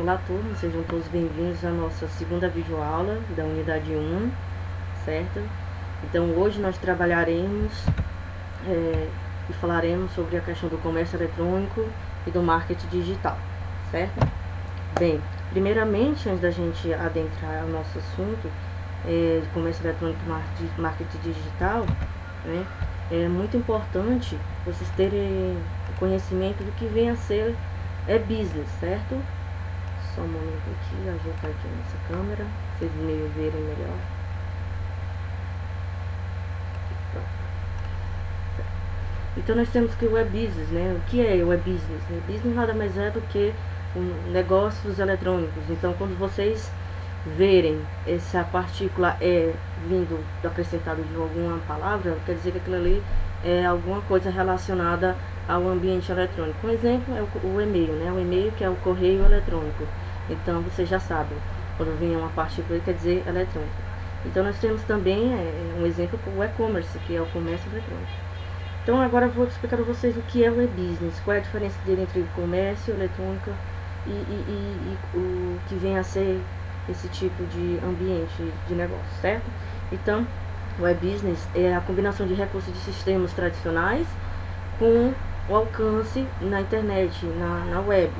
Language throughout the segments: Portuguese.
Olá a todos, sejam todos bem-vindos à nossa segunda videoaula da unidade 1, certo? Então hoje nós trabalharemos e falaremos sobre a questão do comércio eletrônico e do marketing digital, certo? Bem, primeiramente, antes da gente adentrar ao nosso assunto de comércio eletrônico e marketing digital, né, é muito importante vocês terem conhecimento do que vem a ser business, certo? Só um momento aqui, ajeitar aqui a nossa câmera, vocês me verem melhor. Então nós temos que o e-business, né? O que é o e-business? O e-business nada mais é do que negócios eletrônicos. Então quando vocês verem essa partícula vindo acrescentado de alguma palavra, quer dizer que aquilo ali é alguma coisa relacionada ao ambiente eletrônico. Um exemplo é o e-mail, né? O e-mail que é o correio eletrônico. Então vocês já sabem, quando vem uma partícula quer dizer eletrônico. Então nós temos também um exemplo com o e-commerce, que é o comércio eletrônico. Então agora eu vou explicar para vocês o que é o e-business, qual é a diferença dele entre comércio eletrônico e o que vem a ser esse tipo de ambiente de negócio, certo? Então, o e-business é a combinação de recursos de sistemas tradicionais com o alcance na internet, na web,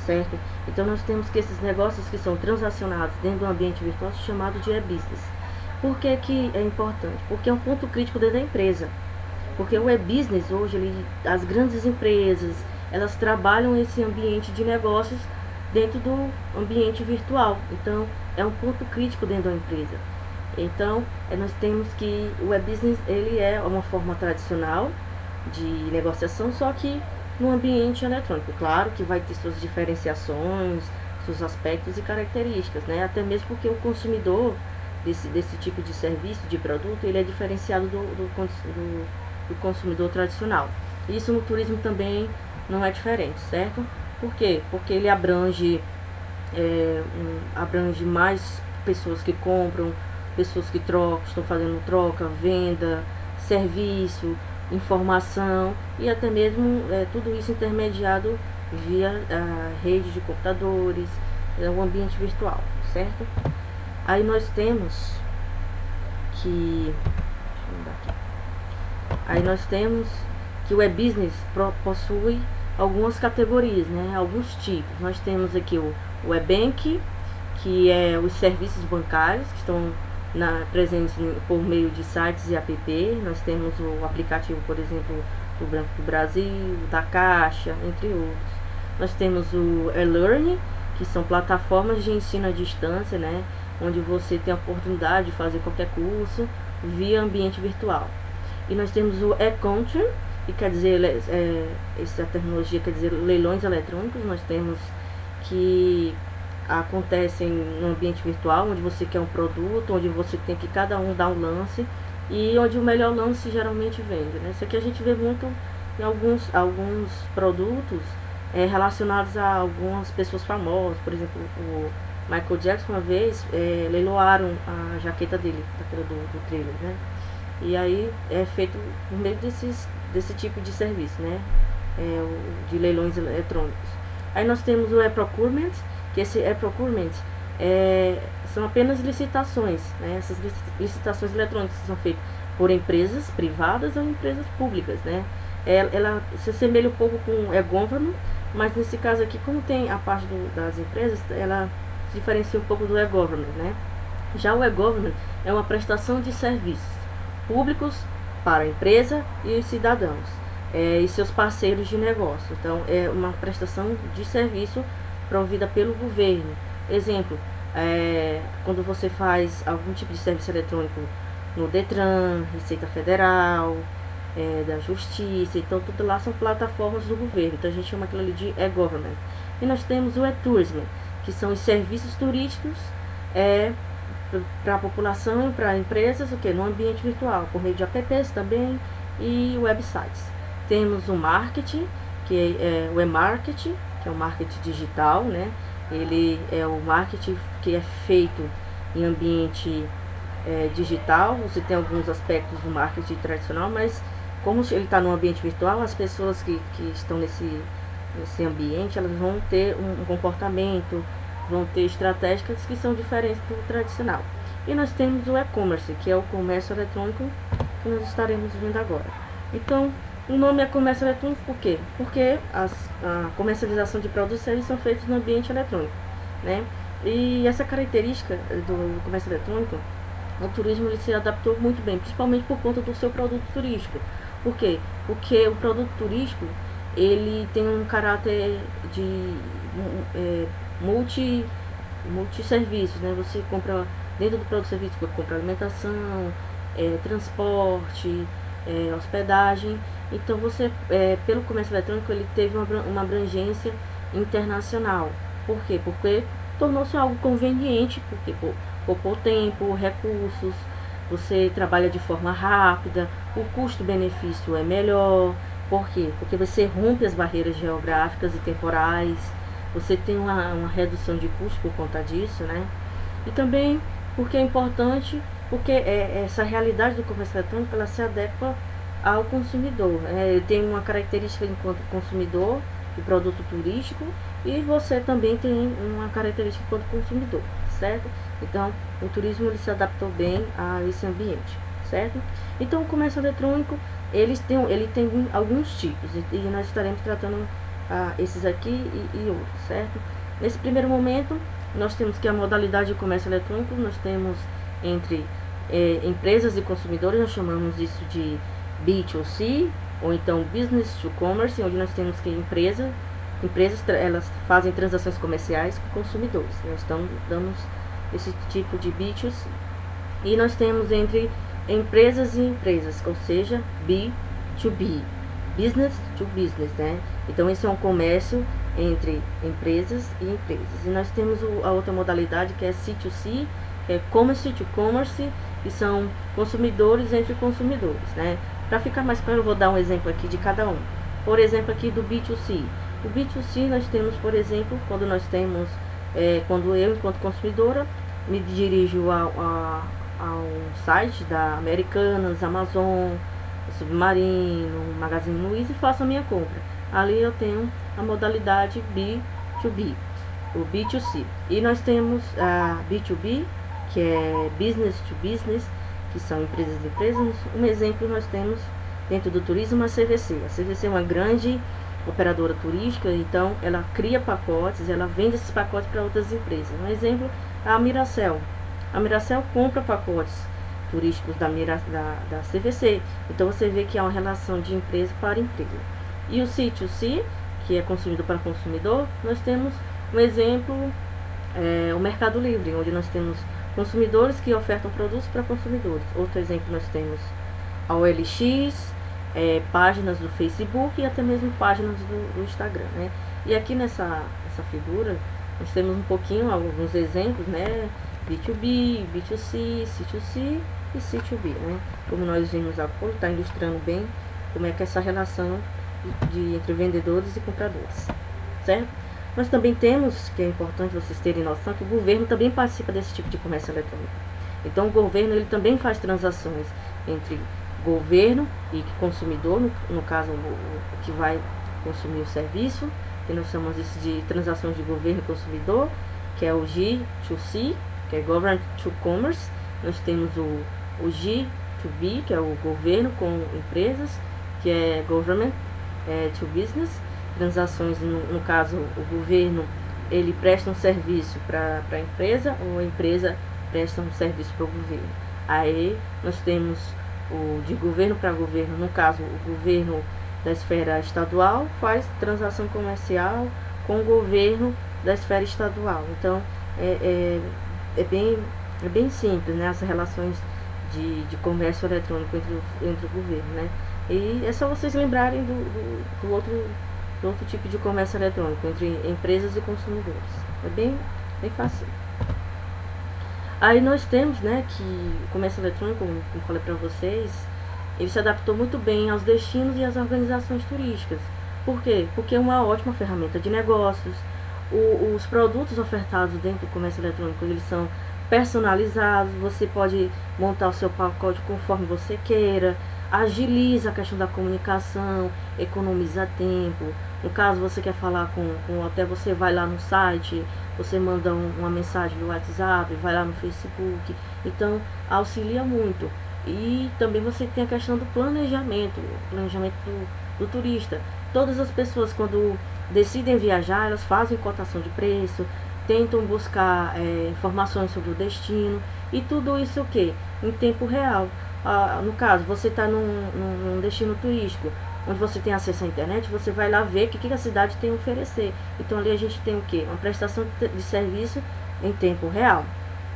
certo? Então nós temos que esses negócios que são transacionados dentro do ambiente virtual são chamados de e-business. Por que que é importante? Porque é um ponto crítico dentro da empresa. Porque o e-business hoje, as grandes empresas, elas trabalham esse ambiente de negócios dentro do ambiente virtual. Então, é um ponto crítico dentro da empresa. Então, nós temos que o e-business, ele é uma forma tradicional de negociação, só que no ambiente eletrônico. Claro que vai ter suas diferenciações, seus aspectos e características, né? Até mesmo porque o consumidor desse tipo de serviço, de produto, ele é diferenciado do consumidor tradicional. Isso no turismo também não é diferente, certo? Por quê? Porque ele abrange mais pessoas que compram, pessoas que trocam, estão fazendo troca, venda, serviço, informação e até mesmo tudo isso intermediado via rede de computadores, o ambiente virtual, certo? Aí nós temos que o e-business possui algumas categorias, né? Alguns tipos. Nós temos aqui o e-bank, que é os serviços bancários que estão presentes por meio de sites e app. Nós temos o aplicativo, por exemplo, do Banco do Brasil, da Caixa, entre outros. Nós temos o e-learning, que são plataformas de ensino à distância, né? Onde você tem a oportunidade de fazer qualquer curso via ambiente virtual. E nós temos o e-country, que quer dizer, essa tecnologia quer dizer leilões eletrônicos. Nós temos que acontecem no ambiente virtual, onde você quer um produto, onde você tem que cada um dar um lance e onde o melhor lance geralmente vende, né? Isso aqui a gente vê muito em alguns produtos relacionados a algumas pessoas famosas. Por exemplo, o Michael Jackson uma vez leiloaram a jaqueta dele, do trailer, né? E aí é feito por meio desse tipo de serviço, né? De leilões eletrônicos. Aí nós temos o e-procurement, que esse e-procurement são apenas licitações, né? Essas licitações eletrônicas são feitas por empresas privadas ou empresas públicas, né? Ela se assemelha um pouco com o e-government, mas nesse caso aqui, como tem a parte das empresas, ela se diferencia um pouco do e-government, né? Já o e-government é uma prestação de serviços públicos para a empresa e os cidadãos e seus parceiros de negócio. Então, é uma prestação de serviço provida pelo governo. Exemplo, quando você faz algum tipo de serviço eletrônico no Detran, Receita Federal, da Justiça, então tudo lá são plataformas do governo. Então a gente chama aquilo ali de e-government. E nós temos o e-tourism, que são os serviços turísticos para a população e para empresas, no ambiente virtual, por meio de apps também e websites. Temos o marketing, que é o e-marketing, que é o marketing digital, né? Ele é o marketing que é feito em ambiente digital. Você tem alguns aspectos do marketing tradicional, mas como ele está no ambiente virtual, as pessoas que estão nesse ambiente, elas vão ter um comportamento vão ter estratégicas que são diferentes do tradicional. E nós temos o e-commerce, que é o comércio eletrônico que nós estaremos vendo agora. Então, o nome é comércio eletrônico por quê? Porque a comercialização de produtos e serviços são feitos no ambiente eletrônico, né? E essa característica do comércio eletrônico, o turismo ele se adaptou muito bem, principalmente por conta do seu produto turístico. Por quê? Porque o produto turístico ele tem um caráter de multi-serviços, né? Você compra dentro do produto serviço, você compra alimentação, transporte, hospedagem. Então você, pelo comércio eletrônico, ele teve uma abrangência internacional. Por quê? Porque tornou-se algo conveniente, porque poupou tempo, recursos, você trabalha de forma rápida, o custo-benefício é melhor. Por quê? Porque você rompe as barreiras geográficas e temporais, você tem uma redução de custo por conta disso, né? E também porque é importante, porque essa realidade do comércio eletrônico, ela se adequa ao consumidor. Ele tem uma característica enquanto consumidor de produto turístico e você também tem uma característica enquanto consumidor, certo? Então, o turismo ele se adaptou bem a esse ambiente, certo? Então, o comércio eletrônico, ele tem alguns tipos e nós estaremos tratando esses aqui e outros, certo? Nesse primeiro momento, nós temos que a modalidade de comércio eletrônico, nós temos entre empresas e consumidores, nós chamamos isso de B2C, ou então Business to Commerce, onde nós temos que empresas elas fazem transações comerciais com consumidores. Nós damos esse tipo de B2C. E nós temos entre empresas e empresas, ou seja, B2B, Business to Business, né? Então, esse é um comércio entre empresas e empresas. E nós temos a outra modalidade que é C2C, que é Commerce to Commerce, que são consumidores entre consumidores, né? Para ficar mais claro, eu vou dar um exemplo aqui de cada um. Por exemplo, aqui do B2C. O B2C nós temos, por exemplo, quando nós temos, quando eu, enquanto consumidora, me dirijo ao site da Americanas, Amazon, Submarino, Magazine Luiza e faço a minha compra. Ali eu tenho a modalidade B2B, o B2C. E nós temos a B2B, que é Business to Business, que são empresas e empresas. Um exemplo nós temos dentro do turismo a CVC. A CVC é uma grande operadora turística, então ela cria pacotes, ela vende esses pacotes para outras empresas. Um exemplo, a Miracel. A Miracel compra pacotes turísticos da CVC. Então você vê que há uma relação de empresa para empresa. E o C2C, que é consumidor para consumidor, nós temos um exemplo, o Mercado Livre, onde nós temos consumidores que ofertam produtos para consumidores. Outro exemplo nós temos a OLX, páginas do Facebook e até mesmo páginas do Instagram, né? E aqui nessa figura nós temos um pouquinho, alguns exemplos, né? B2B, B2C, C2C e C2B, né? Como nós vimos há pouco, está ilustrando bem como é que é essa relação entre vendedores e compradores, certo? Nós também temos, que é importante vocês terem noção, que o governo também participa desse tipo de comércio eletrônico. Então o governo ele também faz transações entre governo e consumidor, no caso o que vai consumir o serviço, que nós chamamos isso de transações de governo e consumidor, que é o G2C, que é Government to Commerce. Nós temos o G2B, que é o governo com empresas, que é Government to Business, transações, no caso o governo ele presta um serviço para a empresa, ou a empresa presta um serviço para o governo. Aí nós temos o de governo para governo, no caso o governo da esfera estadual faz transação comercial com o governo da esfera estadual. Então é bem simples, né, as relações de comércio eletrônico entre o governo, né? E é só vocês lembrarem do outro tipo de comércio eletrônico entre empresas e consumidores. É bem fácil. Aí nós temos, né, que o comércio eletrônico, como falei para vocês, ele se adaptou muito bem aos destinos e às organizações turísticas. Por quê? Porque é uma ótima ferramenta de negócios. Os produtos ofertados dentro do comércio eletrônico, eles são personalizados, você pode montar o seu pacote conforme você queira, agiliza a questão da comunicação, economiza tempo. No caso, você quer falar com o hotel, você vai lá no site, você manda uma mensagem no WhatsApp, vai lá no Facebook, então auxilia muito. E também você tem a questão do planejamento, do turista. Todas as pessoas quando decidem viajar, elas fazem cotação de preço, tentam buscar informações sobre o destino e tudo isso o que? Em tempo real. No caso, você está num destino turístico, onde você tem acesso à internet, você vai lá ver o que a cidade tem a oferecer. Então ali a gente tem o que? Uma prestação de serviço em tempo real.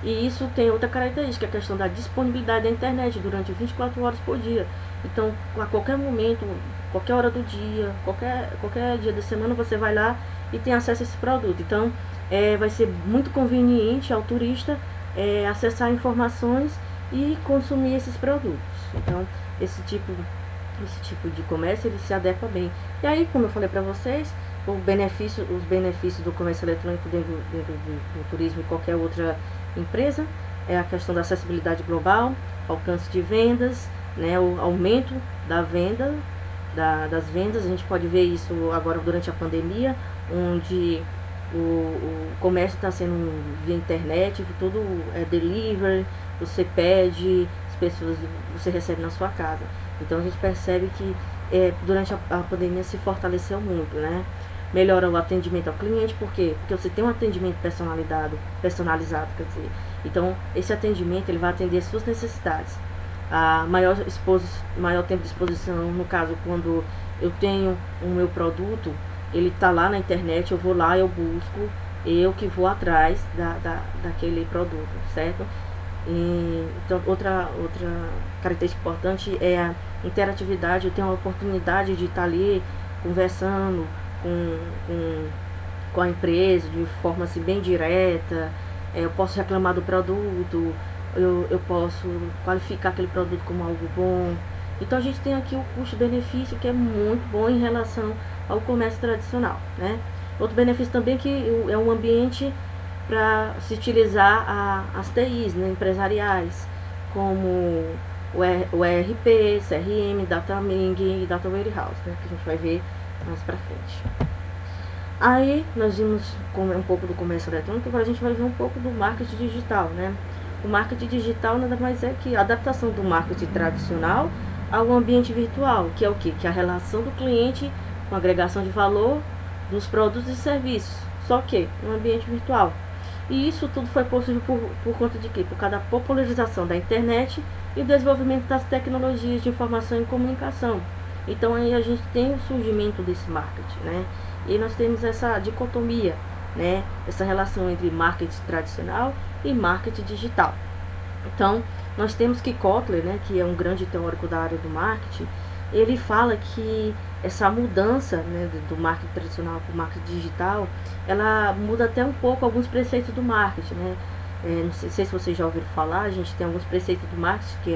E isso tem outra característica, a questão da disponibilidade da internet durante 24 horas por dia. Então, a qualquer momento, qualquer hora do dia, qualquer dia da semana, você vai lá e tem acesso a esse produto. Então, vai ser muito conveniente ao turista acessar informações e consumir esses produtos. Então, esse tipo de comércio, ele se adequa bem. E aí, como eu falei para vocês, os benefícios do comércio eletrônico dentro do turismo e qualquer outra empresa é a questão da acessibilidade global, alcance de vendas, né, o aumento das vendas. A gente pode ver isso agora durante a pandemia, onde o comércio está sendo via internet, tudo é delivery, você pede, as pessoas você recebe na sua casa. Então a gente percebe que durante a pandemia se fortaleceu muito, né? Melhora o atendimento ao cliente, por quê? Porque você tem um atendimento personalizado, quer dizer. Então esse atendimento ele vai atender as suas necessidades. A maior tempo de exposição, no caso, quando eu tenho o meu produto, ele está lá na internet, eu vou lá, eu busco, eu que vou atrás daquele produto, certo? Então, outra característica importante é a interatividade. Eu tenho a oportunidade de estar ali conversando com a empresa de forma assim, bem direta. Eu posso reclamar do produto, eu posso qualificar aquele produto como algo bom. Então a gente tem aqui o custo-benefício que é muito bom em relação ao comércio tradicional, né? Outro benefício também é que é um ambiente para se utilizar as TIs, né, empresariais, como o ERP, CRM, Data Ming e Data Warehouse, né, que a gente vai ver mais para frente. Aí nós vimos um pouco do comércio eletrônico, agora a gente vai ver um pouco do marketing digital, né? O marketing digital nada mais é que a adaptação do marketing tradicional ao ambiente virtual, que é o quê? Que é a relação do cliente com a agregação de valor dos produtos e serviços, só que no ambiente virtual. E isso tudo foi possível por conta de quê? Por causa da popularização da internet e o desenvolvimento das tecnologias de informação e comunicação. Então aí a gente tem o surgimento desse marketing, né? E nós temos essa dicotomia, né? Essa relação entre marketing tradicional e marketing digital. Então, nós temos que Kotler, né, que é um grande teórico da área do marketing, ele fala que essa mudança, né, do marketing tradicional para o marketing digital, ela muda até um pouco alguns preceitos do marketing, né? Não sei se vocês já ouviram falar, a gente tem alguns preceitos do marketing que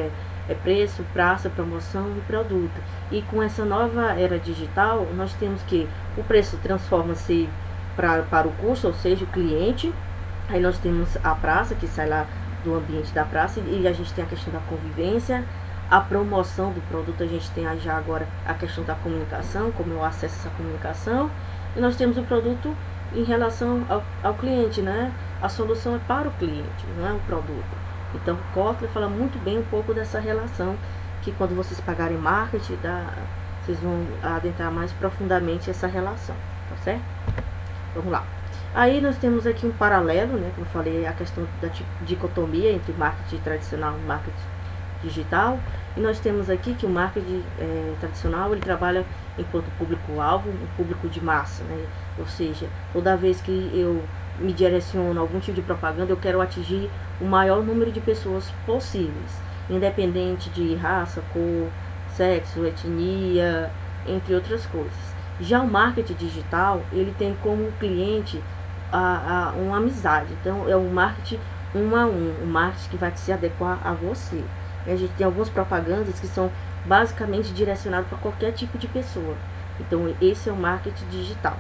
é preço, praça, promoção e produto. E com essa nova era digital, nós temos que o preço transforma-se para o custo, ou seja, o cliente. Aí nós temos a praça, que sai lá do ambiente da praça, e a gente tem a questão da convivência, a promoção do produto, a gente tem já agora a questão da comunicação, como eu acesso essa comunicação, e nós temos o produto em relação ao cliente, né? A solução é para o cliente, não é o produto. Então, o Kotler fala muito bem um pouco dessa relação, que quando vocês pagarem marketing, vocês vão adentrar mais profundamente essa relação, tá certo? Vamos lá. Aí nós temos aqui um paralelo, né, como eu falei, a questão da dicotomia entre marketing tradicional e marketing digital. E nós temos aqui que o marketing tradicional, ele trabalha enquanto público-alvo, um público de massa, né? Ou seja, toda vez que eu me direciono a algum tipo de propaganda, eu quero atingir o maior número de pessoas possíveis, independente de raça, cor, sexo, etnia, entre outras coisas. Já o marketing digital, ele tem como cliente uma amizade. Então, é um marketing um a um marketing que vai se adequar a você. A gente tem algumas propagandas que são basicamente direcionadas para qualquer tipo de pessoa. Então, esse é o marketing digital.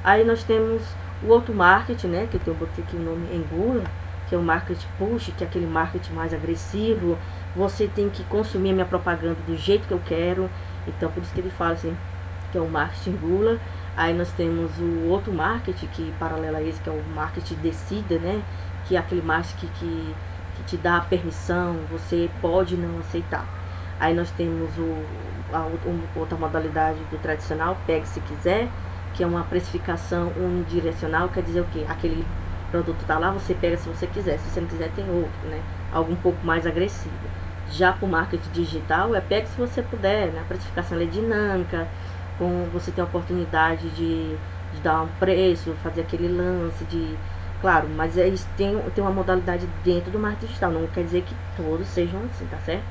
Aí nós temos o outro marketing, né, que eu botei aqui o nome Engula, que é o marketing push, que é aquele marketing mais agressivo. Você tem que consumir a minha propaganda do jeito que eu quero. Então, por isso que ele fala assim, que é o marketing Engula. Aí nós temos o outro marketing que paralelo a esse, que é o marketing decida, né? Que é aquele marketing que te dá a permissão, você pode não aceitar. Aí nós temos outra modalidade do tradicional, pegue se quiser, que é uma precificação unidirecional, quer dizer o quê? Aquele produto tá lá, você pega se você quiser, se você não quiser tem outro, né? Algo um pouco mais agressivo. Já para o marketing digital, é pegue se você puder, né? A precificação é dinâmica, você tem a oportunidade de dar um preço, fazer aquele lance de... Claro, mas eles têm uma modalidade dentro do marketing digital, não quer dizer que todos sejam assim, tá certo?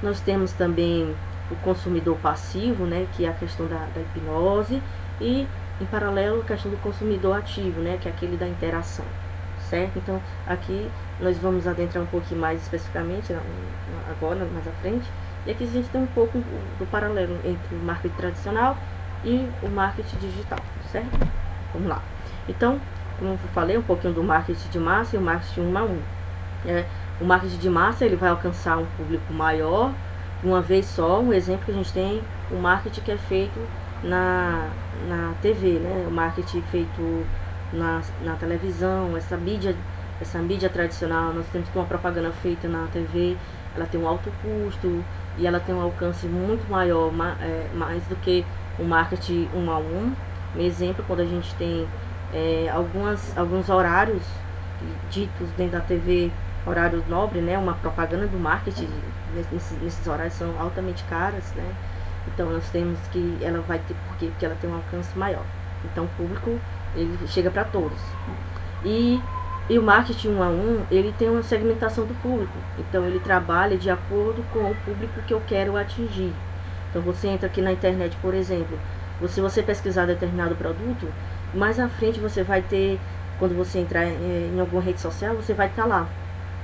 Nós temos também o consumidor passivo, né, que é a questão da hipnose, e em paralelo a questão do consumidor ativo, né, que é aquele da interação, certo? Então aqui nós vamos adentrar um pouquinho mais especificamente agora, mais à frente, e aqui a gente tem um pouco do paralelo entre o marketing tradicional e o marketing digital, certo? Vamos lá. Então, como eu falei, um pouquinho do marketing de massa e o marketing 1 a 1. O marketing de massa ele vai alcançar um público maior de uma vez só. Um exemplo que a gente tem, o marketing que é feito na TV, né? O marketing feito na televisão, essa mídia tradicional. Nós temos que uma propaganda feita na TV, ela tem um alto custo e ela tem um alcance muito maior, mais do que o marketing 1 a 1. Um exemplo, quando a gente tem alguns horários ditos dentro da TV, horário nobre, né? Uma propaganda do marketing nesses horários são altamente caras, né? Então nós temos que ela vai ter porque ela tem um alcance maior. Então o público ele chega para todos. E o marketing 1 a 1, ele tem uma segmentação do público. Então ele trabalha de acordo com o público que eu quero atingir. Então você entra aqui na internet, por exemplo, se você pesquisar determinado produto, mais à frente você vai ter, quando você entrar em alguma rede social, você vai estar lá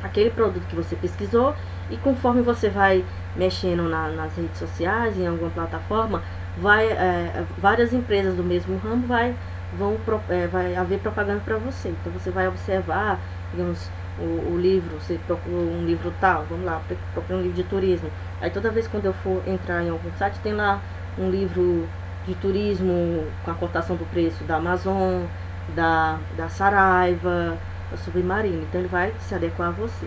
aquele produto que você pesquisou, e conforme você vai mexendo nas redes sociais, em alguma plataforma, várias empresas do mesmo ramo vai haver propaganda para você. Então você vai observar, digamos, o livro, você procura um livro tal, vamos lá, procura um livro de turismo. Aí toda vez quando eu for entrar em algum site, tem lá um livro de turismo com a cotação do preço da Amazon, da Saraiva, da Submarino. Então ele vai se adequar a você.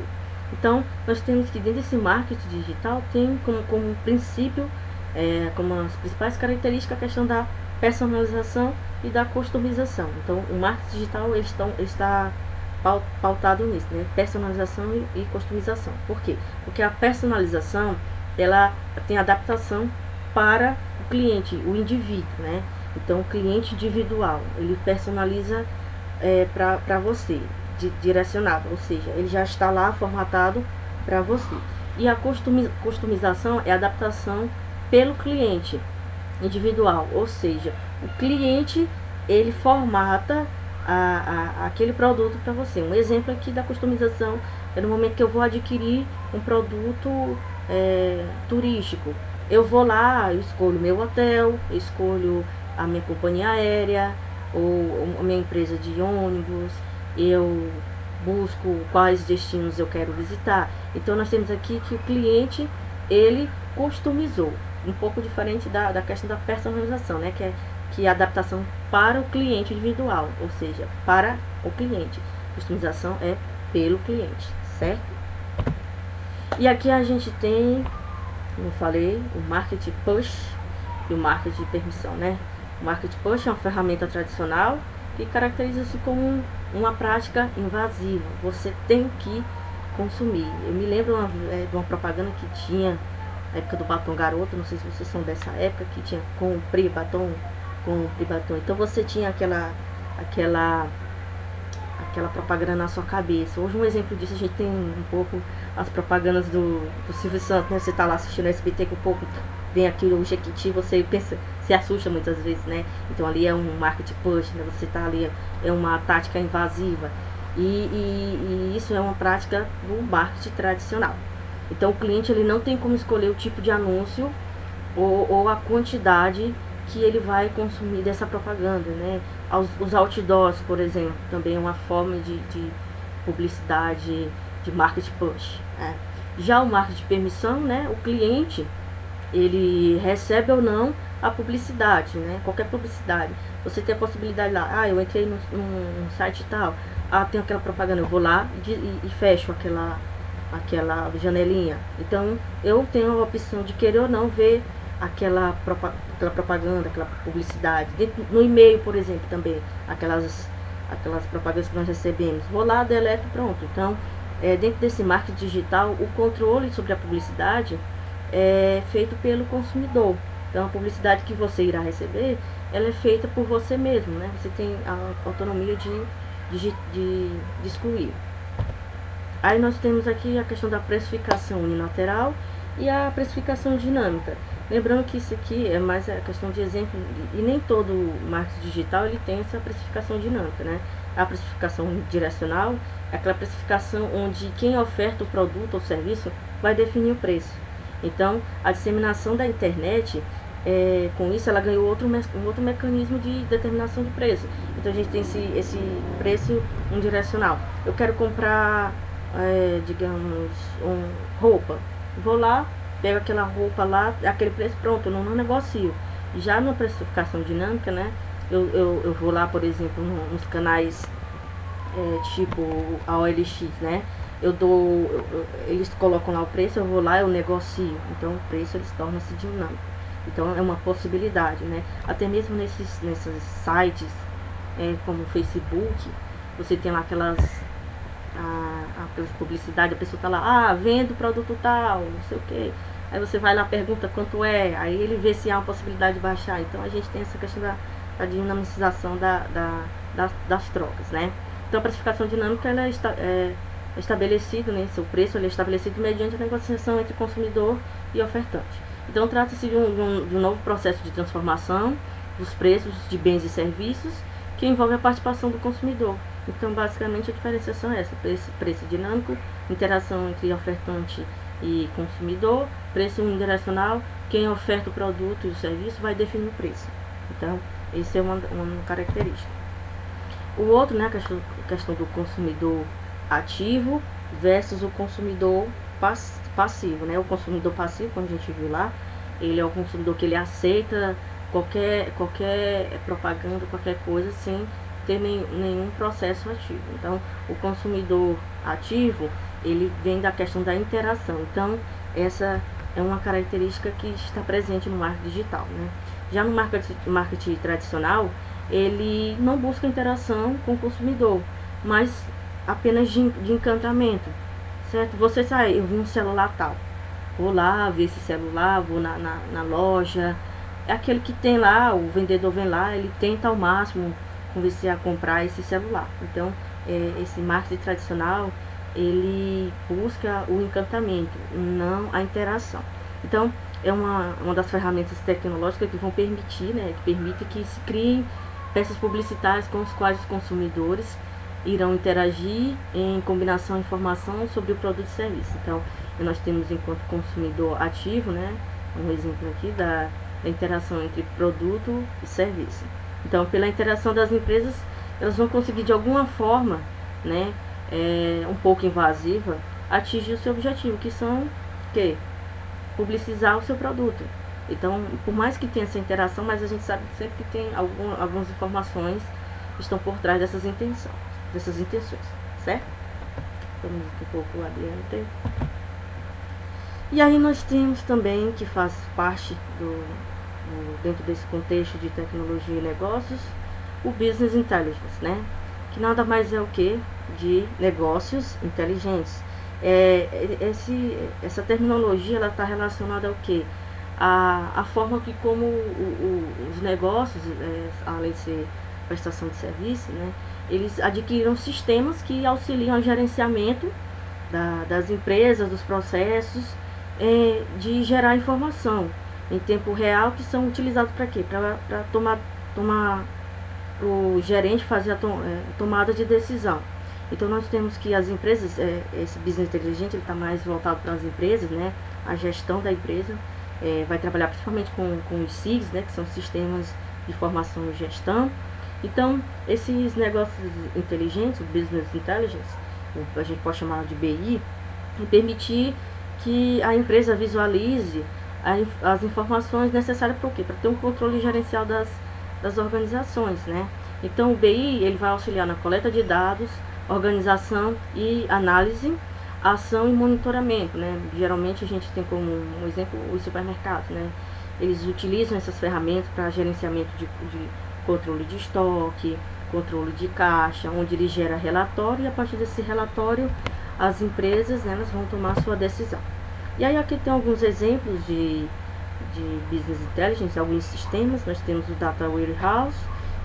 Então nós temos que dentro desse marketing digital tem como princípio, como as principais características, a questão da personalização e da customização. Então o marketing digital ele está pautado nisso, né? Personalização e customização. Por quê? Porque a personalização ela tem adaptação para o cliente, o indivíduo, né? Então o cliente individual ele personaliza para você, direcionado, ou seja, ele já está lá formatado para você. E a customização é a adaptação pelo cliente individual, ou seja, o cliente ele formata aquele produto para você. Um exemplo aqui da customização é no momento que eu vou adquirir um produto turístico. Eu vou lá, eu escolho meu hotel, eu escolho a minha companhia aérea ou a minha empresa de ônibus, eu busco quais destinos eu quero visitar. Então nós temos aqui que o cliente ele customizou, um pouco diferente da questão da personalização, né? Que é a adaptação para o cliente individual, ou seja, para o cliente. Customização é pelo cliente, certo? E aqui a gente tem, como eu falei, o marketing push e o marketing de permissão, né? O marketing push é uma ferramenta tradicional que caracteriza-se como uma prática invasiva. Você tem que consumir. Eu me lembro de uma propaganda que tinha na época do batom garoto, não sei se vocês são dessa época, que tinha compre batom. Então você tinha aquela propaganda na sua cabeça. Hoje um exemplo disso a gente tem um pouco as propagandas do Silvio Santos, né? Você tá lá assistindo a SBT, com um pouco vem aqui o Jequiti, você pensa, se assusta muitas vezes, né? Então ali é um marketing push, né? Você tá ali, é uma tática invasiva. E isso é uma prática do marketing tradicional. Então o cliente ele não tem como escolher o tipo de anúncio ou a quantidade que ele vai consumir dessa propaganda, né? Os outdoors, por exemplo, também é uma forma de publicidade, de marketing push, Já o marketing de permissão, né? O cliente ele recebe ou não a publicidade, né? Qualquer publicidade. Você tem a possibilidade lá, eu entrei num site tal, tem aquela propaganda, eu vou lá e fecho aquela janelinha. Então, eu tenho a opção de querer ou não ver aquela propaganda, aquela publicidade. No e-mail, por exemplo, também, aquelas propagandas que nós recebemos. Vou lá, deleto, pronto. Então, dentro desse marketing digital, o controle sobre a publicidade é feito pelo consumidor. Então, a publicidade que você irá receber, ela é feita por você mesmo, né? Você tem a autonomia de excluir. Aí nós temos aqui a questão da precificação unilateral e a precificação dinâmica. Lembrando que isso aqui é mais a questão de exemplo, e nem todo marketing digital ele tem essa precificação dinâmica, né? A precificação direcional é aquela precificação onde quem oferta o produto ou serviço vai definir o preço. Então, a disseminação da internet, com isso, ela ganhou um outro mecanismo de determinação de preço. Então, a gente tem esse preço unidirecional. Eu quero comprar, digamos, roupa. Vou lá, pego aquela roupa lá, aquele preço, pronto, eu não negocio. Já na precificação dinâmica, né, eu vou lá, por exemplo, nos canais tipo a OLX, né, eles colocam lá o preço, eu vou lá, eu negocio. Então o preço eles torna-se dinâmico. Então é uma possibilidade, né? Até mesmo nesses sites como o Facebook, você tem lá aquelas publicidades, a pessoa tá lá, vendo produto tal, não sei o que. Aí você vai lá, pergunta quanto é, aí ele vê se há uma possibilidade de baixar. Então a gente tem essa questão da dinamização das trocas, né? Então a precificação dinâmica ela é estabelecido, né, seu preço ele é estabelecido mediante a negociação entre consumidor e ofertante. Então trata-se de um novo processo de transformação dos preços de bens e serviços que envolve a participação do consumidor. Então basicamente a diferenciação é essa: preço dinâmico, interação entre ofertante e consumidor, preço unidirecional, quem oferta o produto e o serviço vai definir o preço. Então essa é uma característica. O outro, né, a questão do consumidor ativo versus o consumidor passivo, né? O consumidor passivo, como a gente viu lá, ele é o consumidor que ele aceita qualquer propaganda, qualquer coisa sem ter nenhum processo ativo. Então, o consumidor ativo, ele vem da questão da interação. Então, essa é uma característica que está presente no marketing digital, né? Já no marketing tradicional, ele não busca interação com o consumidor, mas apenas de encantamento, certo? Você sai, eu vi um celular tal, vou lá ver esse celular, vou na loja, é aquele que tem lá, o vendedor vem lá, ele tenta ao máximo convencer a comprar esse celular. Então, esse marketing tradicional, ele busca o encantamento, não a interação. Então, é uma das ferramentas tecnológicas que vão permitir, né, que permite que se criem peças publicitárias com as quais os consumidores irão interagir em combinação de informação sobre o produto e serviço. Então, nós temos enquanto consumidor ativo, né, um exemplo aqui da interação entre produto e serviço. Então, pela interação das empresas, elas vão conseguir de alguma forma, né, um pouco invasiva, atingir o seu objetivo, que são publicizar o seu produto. Então, por mais que tenha essa interação, mas a gente sabe sempre que tem algumas informações que estão por trás dessas intenções, certo? Vamos um pouco adiante. E aí nós temos também, que faz parte dentro desse contexto de tecnologia e negócios, o Business Intelligence, né? Que nada mais é o que? De negócios inteligentes. Essa terminologia ela está relacionada ao que? A forma que como os negócios, além de ser prestação de serviço, né, eles adquiriram sistemas que auxiliam o gerenciamento das empresas, dos processos, de gerar informação em tempo real, que são utilizados para quê? Para tomar o gerente fazer a tomada de decisão. Então nós temos que as empresas, esse business inteligente, ele está mais voltado para as empresas, né, a gestão da empresa. Vai trabalhar principalmente com os SIGs, né, que são sistemas de informação e gestão. Então, esses negócios inteligentes, o Business Intelligence, a gente pode chamar de BI, permitir que a empresa visualize as informações necessárias para o quê? Para ter um controle gerencial das organizações, né? Então o BI ele vai auxiliar na coleta de dados, organização e análise, ação e monitoramento, né? Geralmente a gente tem como um exemplo os supermercados, né? Eles utilizam essas ferramentas para gerenciamento de controle de estoque, controle de caixa, onde ele gera relatório e a partir desse relatório as empresas, né, elas vão tomar a sua decisão. E aí aqui tem alguns exemplos de Business Intelligence, alguns sistemas. Nós temos o Data Warehouse,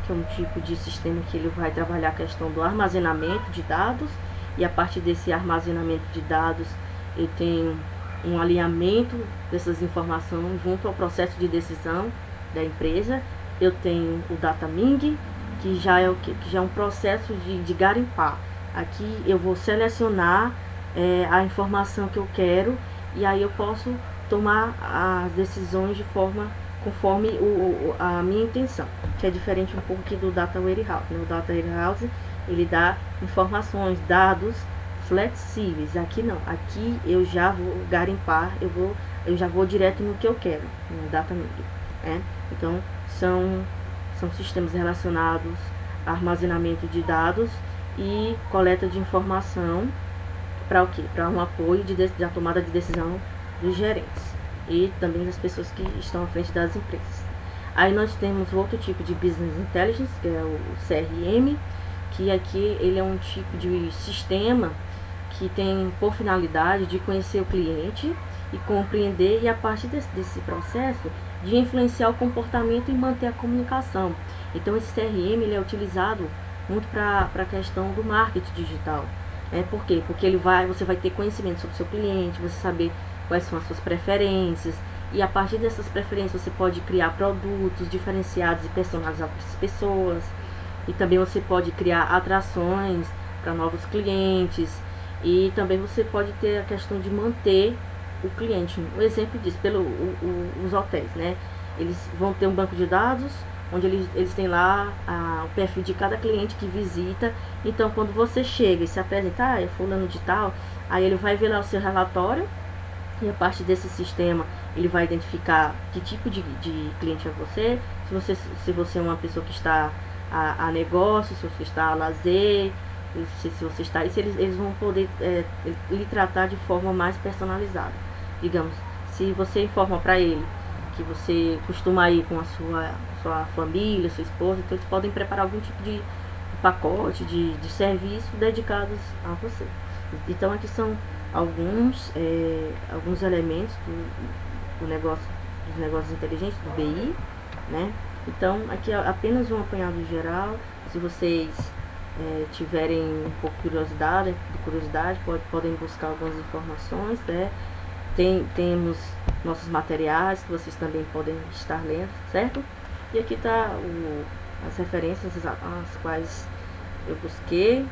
que é um tipo de sistema que ele vai trabalhar a questão do armazenamento de dados, e a partir desse armazenamento de dados eu tenho um alinhamento dessas informações junto ao processo de decisão da empresa. Eu tenho o Data Mining, que já é um processo de garimpar. Aqui eu vou selecionar a informação que eu quero, e aí eu posso tomar as decisões de forma conforme a minha intenção, que é diferente um pouco aqui do Data Warehouse, né? O Data Warehouse ele dá informações, dados flexíveis. Aqui não, aqui eu já vou garimpar, eu já vou direto no que eu quero, no Data Mining, né? Então são sistemas relacionados a armazenamento de dados e coleta de informação para o quê? Para um apoio da tomada de decisão dos gerentes e também das pessoas que estão à frente das empresas. Aí nós temos outro tipo de Business Intelligence, que é o CRM, que aqui ele é um tipo de sistema que tem por finalidade de conhecer o cliente e compreender, e a partir desse processo de influenciar o comportamento e manter a comunicação. Então esse CRM ele é utilizado muito para a questão do marketing digital. Por quê? Porque você vai ter conhecimento sobre o seu cliente, você saber quais são as suas preferências, e a partir dessas preferências você pode criar produtos diferenciados e personalizados para essas pessoas, e também você pode criar atrações para novos clientes, e também você pode ter a questão de manter o cliente. Um exemplo disso, os hotéis, né? Eles vão ter um banco de dados, onde eles têm lá o perfil de cada cliente que visita. Então quando você chega e se apresenta, é fulano de tal, aí ele vai ver lá o seu relatório, e a partir desse sistema ele vai identificar que tipo de cliente é você, se você é uma pessoa que está a negócio, se você está a lazer, se você está, e se eles vão poder lhe tratar de forma mais personalizada. Digamos, se você informa para ele que você costuma ir com a sua família, sua esposa, então eles podem preparar algum tipo de pacote de serviço dedicados a você. Então aqui são alguns elementos dos negócios inteligentes, do BI, né? Então aqui é apenas um apanhado geral. Se vocês tiverem um pouco de curiosidade, podem buscar algumas informações, né? Temos nossos materiais que vocês também podem estar lendo, certo? E aqui está as referências as quais eu busquei.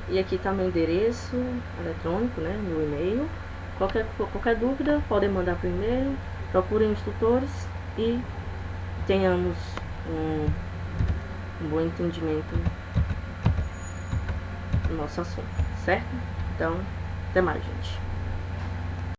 E aqui está meu endereço eletrônico, né, meu e-mail. Qualquer dúvida, podem mandar por e-mail. Procurem os tutores e tenhamos um bom entendimento do nosso assunto, certo? Então, até mais, gente.